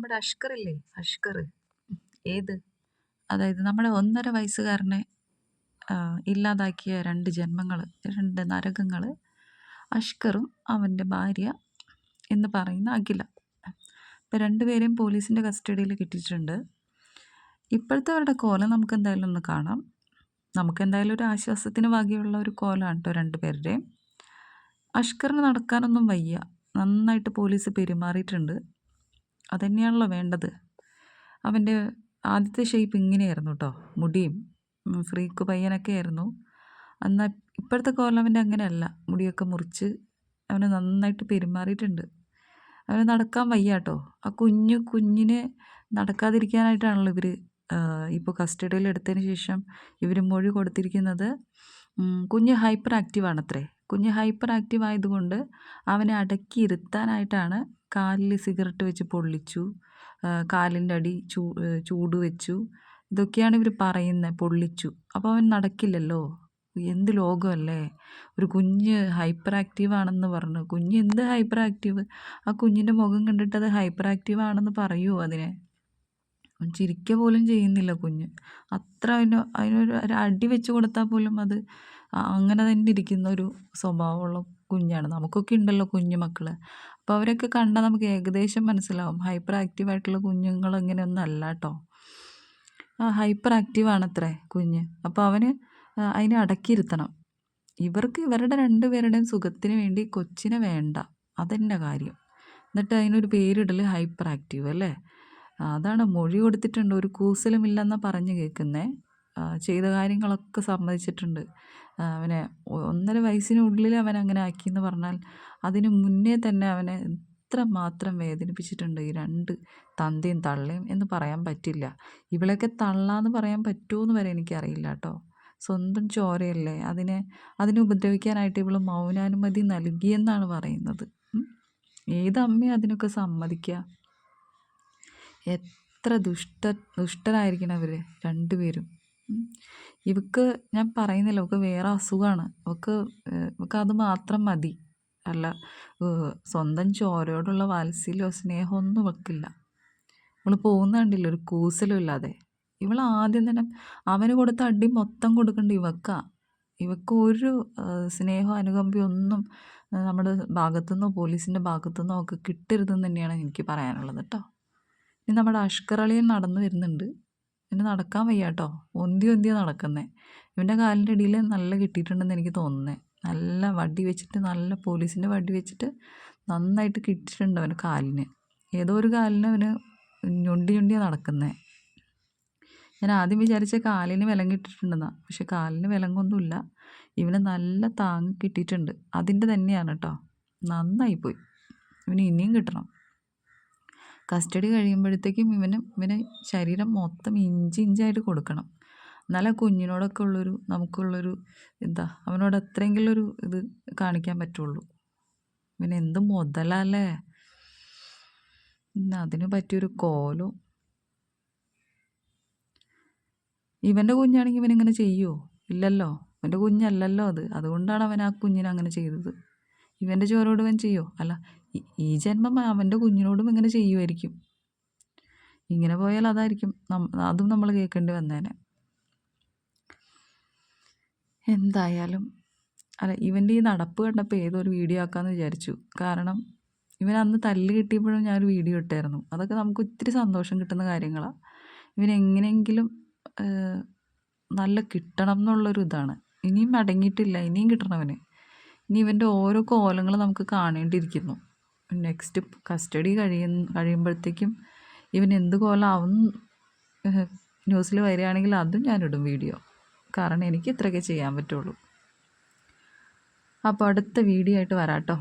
നമ്മുടെ അഷ്കറില്ലേ? അഷ്കർ. ഏത്? അതായത് നമ്മുടെ 1.5 വയസ്സുകാരനെ ഇല്ലാതാക്കിയ 2 ജന്മങ്ങള്, 2 നരകങ്ങള്. അഷ്കറും അവൻ്റെ ഭാര്യ എന്ന് പറയുന്ന അഖില. ഇപ്പൊ 2 പേരെയും പോലീസിന്റെ കസ്റ്റഡിയിൽ കിട്ടിയിട്ടുണ്ട്. ഇപ്പോഴത്തെ അവരുടെ കോലം നമുക്കെന്തായാലും ഒന്ന് കാണാം. നമുക്കെന്തായാലും ഒരു ആശ്വാസത്തിന് വകയുള്ള ഒരു കോലമാണ് ട്ടോ 2 പേരുടെയും. അഷ്കറിന് നടക്കാനൊന്നും വയ്യ. നന്നായിട്ട് പോലീസ് പെരുമാറിയിട്ടുണ്ട്. അതന്നെയാണല്ലോ വേണ്ടത്. അവൻ്റെ ആദ്യത്തെ ഷേപ്പ് ഇങ്ങനെയായിരുന്നു ട്ടോ. മുടിയും ഫ്രീക്ക് പയ്യനൊക്കെ ആയിരുന്നു. എന്നാൽ ഇപ്പോഴത്തെ കോലം അവൻ്റെ അങ്ങനെയല്ല. മുടിയൊക്കെ മുറിച്ച് അവന് നന്നായിട്ട് പെരുമാറിയിട്ടുണ്ട്. അവന് നടക്കാൻ വയ്യ ട്ടോ. ആ കുഞ്ഞിനെ നടക്കാതിരിക്കാനായിട്ടാണല്ലോ ഇവർ ഇപ്പോൾ കസ്റ്റഡിയിൽ എടുത്തതിന് ശേഷം ഇവർ മൊഴി കൊടുത്തിരിക്കുന്നത്. കുഞ്ഞ് ഹൈപ്പർ ആക്റ്റീവ് ആണത്രേ. കുഞ്ഞ് ഹൈപ്പർ ആക്റ്റീവ് ആയതുകൊണ്ട് അവനെ അടക്കി ഇരുത്താനായിട്ടാണ് കാലിൽ സിഗരറ്റ് വെച്ച് പൊള്ളിച്ചു, കാലിൻ്റെ അടി ചൂട് വെച്ചു. ഇതൊക്കെയാണ് ഇവർ പറയുന്നത്. പൊള്ളിച്ചു. അപ്പോൾ അവൻ നടക്കില്ലല്ലോ. എന്ത് ലോകമല്ലേ. ഒരു കുഞ്ഞ് ഹൈപ്പർ ആക്റ്റീവ് ആണെന്ന് പറഞ്ഞു. കുഞ്ഞ് എന്ത് ഹൈപ്പർ ആക്റ്റീവ്? ആ കുഞ്ഞിൻ്റെ മുഖം കണ്ടിട്ട് അത് ഹൈപ്പർ ആക്റ്റീവ് ആണെന്ന് പറയുമോ അതിനെ? ചിരിക്കുക പോലും ചെയ്യുന്നില്ല കുഞ്ഞ്. അത്ര അതിനൊരു അടി വെച്ച് കൊടുത്താൽ പോലും അത് അങ്ങനെ തന്നെ ഇരിക്കുന്ന ഒരു സ്വഭാവമുള്ള കുഞ്ഞാണ്. നമുക്കൊക്കെ ഉണ്ടല്ലോ കുഞ്ഞു മക്കൾ. അപ്പോൾ അവരൊക്കെ കണ്ടാൽ നമുക്ക് ഏകദേശം മനസ്സിലാവും ഹൈപ്പർ ആക്റ്റീവ് ആയിട്ടുള്ള കുഞ്ഞുങ്ങൾ അങ്ങനെയൊന്നും അല്ല കേട്ടോ. ഹൈപ്പർ ആക്റ്റീവ് ആണത്രേ കുഞ്ഞ്. അപ്പോൾ അതിനെ അടക്കിയിരുത്തണം. ഇവരുടെ 2 പേരുടെയും സുഖത്തിന് വേണ്ടി കൊച്ചിനെ വേണ്ട. അതന്നെ കാര്യം. എന്നിട്ട് അതിനൊരു പേരിടൽ ഹൈപ്പർ ആക്റ്റീവ് അല്ലേ? അതാണ് മൊഴി കൊടുത്തിട്ടുണ്ട്. ഒരു കൂസലുമില്ലെന്നാണ് പറഞ്ഞു കേൾക്കുന്നത്. ചെയ്ത കാര്യങ്ങളൊക്കെ സമ്മതിച്ചിട്ടുണ്ട്. അവനെ 1.5 വയസ്സിനുള്ളിൽ അവൻ അങ്ങനെ ആക്കിയെന്ന് പറഞ്ഞാൽ അതിന് മുന്നേ തന്നെ അവനെ എത്രമാത്രം വേദനിപ്പിച്ചിട്ടുണ്ട് ഈ 2 തന്തയും തള്ളയും എന്ന് പറയാൻ പറ്റില്ല. ഇവളെയൊക്കെ തള്ളാന്ന് പറയാൻ പറ്റുമോയെന്ന് വരെ എനിക്കറിയില്ല കേട്ടോ. സ്വന്തം ചോരയല്ലേ. അതിനെ ഉപദ്രവിക്കാനായിട്ട് ഇവൾ മൗനാനുമതി നൽകിയെന്നാണ് പറയുന്നത്. ഏതമ്മയും അതിനൊക്കെ സമ്മതിക്കുക? എത്ര ദുഷ്ടരായിരിക്കണം അവർ 2 പേരും. ഇവക്ക് ഞാൻ പറയുന്നില്ല, ഇവക്ക് വേറെ അസുഖമാണ്. ഇവക്ക് അത് മാത്രം മതി. അല്ല, സ്വന്തം ചോരയോടുള്ള വാത്സല്യമോ സ്നേഹമൊന്നും ഇവക്കില്ല. ഇവൾ പോകുന്ന കണ്ടില്ല ഒരു കൂസലും ഇല്ലാതെ. ഇവൾ ആദ്യം തന്നെ അവന് കൊടുത്ത അടി മൊത്തം കൊടുക്കേണ്ട ഇവക്കാ. ഇവക്ക് ഒരു സ്നേഹവും അനുകമ്പയും ഒന്നും നമ്മുടെ ഭാഗത്തുനിന്നോ പോലീസിൻ്റെ ഭാഗത്തുനിന്നോ ഒക്കെ കിട്ടരുതെന്ന് തന്നെയാണ് എനിക്ക് പറയാനുള്ളത് കേട്ടോ. ഇനി നമ്മുടെ അഷ്കർ അളിയൻ നടന്നു വരുന്നുണ്ട്. ഇവന് നടക്കാൻ വയ്യ കേട്ടോ. ഒന്തിയാ നടക്കുന്നത്. ഇവൻ്റെ കാലിൻ്റെ ഇടയിൽ നല്ല കിട്ടിയിട്ടുണ്ടെന്ന് എനിക്ക് തോന്നുന്നത്. നല്ല വടി വെച്ചിട്ട്, നല്ല പോലീസിൻ്റെ വടി വെച്ചിട്ട് നന്നായിട്ട് കിട്ടിയിട്ടുണ്ട് അവൻ്റെ കാലിന്. ഏതോ ഒരു കാലിന് അവന് ഞൊണ്ടിയാണ് നടക്കുന്നത്. ഞാൻ ആദ്യം വിചാരിച്ച കാലിന് വിലങ്ങിട്ടിട്ടുണ്ടെന്നാണ്. പക്ഷെ കാലിന് വിലങ്ങൊന്നുമില്ല. ഇവന് നല്ല താങ്ങ് കിട്ടിയിട്ടുണ്ട്. അതിൻ്റെ തന്നെയാണ് കേട്ടോ. നന്നായിപ്പോയി. ഇവന് ഇനിയും കിട്ടണം. കസ്റ്റഡി കഴിയുമ്പോഴത്തേക്കും ഇവന് ശരീരം മൊത്തം ഇഞ്ചായിട്ട് കൊടുക്കണം. എന്നാലേ കുഞ്ഞിനോടൊക്കെ നമുക്കുള്ളൊരു അവനോട് എത്രയെങ്കിലും ഒരു ഇത് കാണിക്കാൻ പറ്റുള്ളൂ. എന്ത് മുതലല്ലേ. അതിന് പറ്റിയൊരു കോലം. ഇവൻ്റെ കുഞ്ഞാണെങ്കിൽ ഇവനിങ്ങനെ ചെയ്യുമോ? ഇല്ലല്ലോ. ഇവൻ്റെ കുഞ്ഞല്ലല്ലോ അത്. അതുകൊണ്ടാണ് അവൻ ആ കുഞ്ഞിനെ അങ്ങനെ ചെയ്തത്. ഇവൻ്റെ ചോരോട് ഇവൻ ചെയ്യോ? അല്ല, ഈ ജന്മം അവൻ്റെ കുഞ്ഞിനോടും ഇങ്ങനെ ചെയ്യുമായിരിക്കും. ഇങ്ങനെ പോയാൽ അതായിരിക്കും അതും നമ്മൾ കേൾക്കേണ്ടി വന്നേനെ. എന്തായാലും അല്ല, ഇവൻ്റെ ഈ നടപ്പ് കണ്ടപ്പോൾ ഏതൊരു വീഡിയോ ആക്കാമെന്ന് വിചാരിച്ചു. കാരണം ഇവൻ അന്ന് തല്ല് കിട്ടിയപ്പോഴും ഞാനൊരു വീഡിയോ ഇട്ടായിരുന്നു. അതൊക്കെ നമുക്ക് ഒത്തിരി സന്തോഷം കിട്ടുന്ന കാര്യങ്ങളാണ്. ഇവനെങ്ങനെയെങ്കിലും നല്ല കിട്ടണം എന്നുള്ളൊരു ഇതാണ്. ഇനിയും അടങ്ങിയിട്ടില്ല. ഇനിയും കിട്ടണം അവന്. ഇനി ഇവൻ്റെ ഓരോ കോലങ്ങൾ നമുക്ക് കാണേണ്ടിയിരിക്കുന്നു. നെക്സ്റ്റ് കസ്റ്റഡി കഴിയുമ്പോഴത്തേക്കും ഇവൻ എന്ത് കോലമാവും ന്യൂസിൽ വരികയാണെങ്കിൽ അതും ഞാനിടും വീഡിയോ. കാരണം എനിക്ക് ഇത്രയൊക്കെ ചെയ്യാൻ പറ്റുള്ളൂ. അപ്പോൾ അടുത്ത വീഡിയോ ആയിട്ട് വരാം കേട്ടോ.